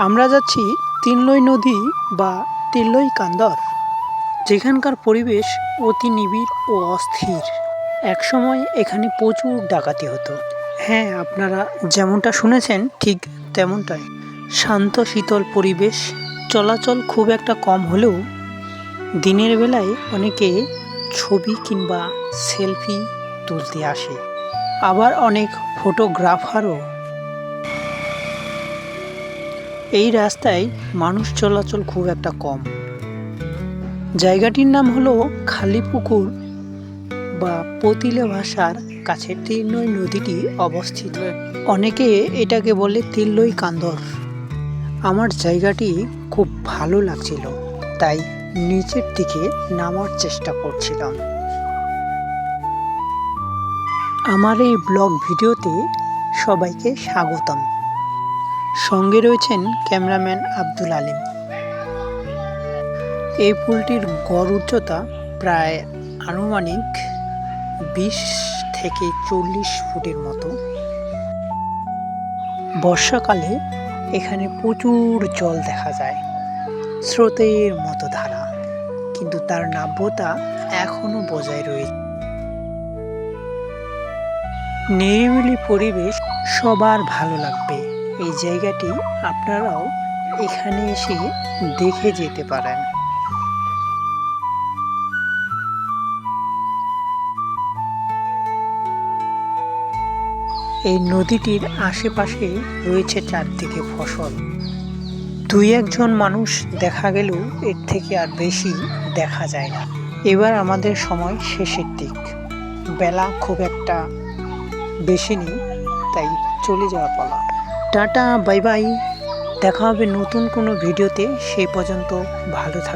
আমরা যাচ্ছি তিনলই নদী বা তিনলই কান্দর, যেখানকার পরিবেশ অতি নিবিড় ও অস্থির। একসময় এখানে প্রচুর ডাকাতি হতো। হ্যাঁ, আপনারা যেমনটা শুনেছেন ঠিক তেমনটাই। শান্ত শীতল পরিবেশ, চলাচল খুব একটা কম হলেও দিনের বেলায় অনেকে ছবি কিংবা সেলফি তুলতে আসে, আবার অনেক ফটোগ্রাফারও। এই রাস্তায় মানুষ চলাচল খুব একটা কম। জায়গাটির নাম হলো খালিপুকুর বা পতিলে ভাষার কাছে তিলনই নদীটি অবস্থিত। অনেকে এটাকে বলে তিলনই কান্দর। আমার জায়গাটি খুব ভালো লাগছিল, তাই নিচের দিকে নামার চেষ্টা করছিলাম। আমার এই ব্লগ ভিডিওতে সবাইকে স্বাগতম। সঙ্গে রয়েছেন ক্যামেরাম্যান আব্দুল আলিম। এই পুলটির গড় উচ্চতা প্রায় আনুমানিক 20 থেকে 40 ফুটের মতো। বর্ষাকালে এখানে প্রচুর জল দেখা যায়, স্রোতের মতো ধারা, কিন্তু তার নাব্যতা এখনো বজায় রয়েছে। নিরিবিলি পরিবেশ সবার ভালো লাগবে। এই জায়গাটি আপনারাও এখানে এসে দেখে যেতে পারেন। এই নদীটির আশেপাশে রয়েছে চারদিকে ফসল। দুই একজন মানুষ দেখা গেলেও এর থেকে আর বেশি দেখা যায় না। এবার আমাদের সময় শেষের দিক, বেলা খুব একটা বেশি নেই, তাই চলে যাওয়ার পালা। Tata, bye bye. দেখা হবে নতুন কোনো ভিডিওতে। সেই পর্যন্ত ভালো থাকবেন।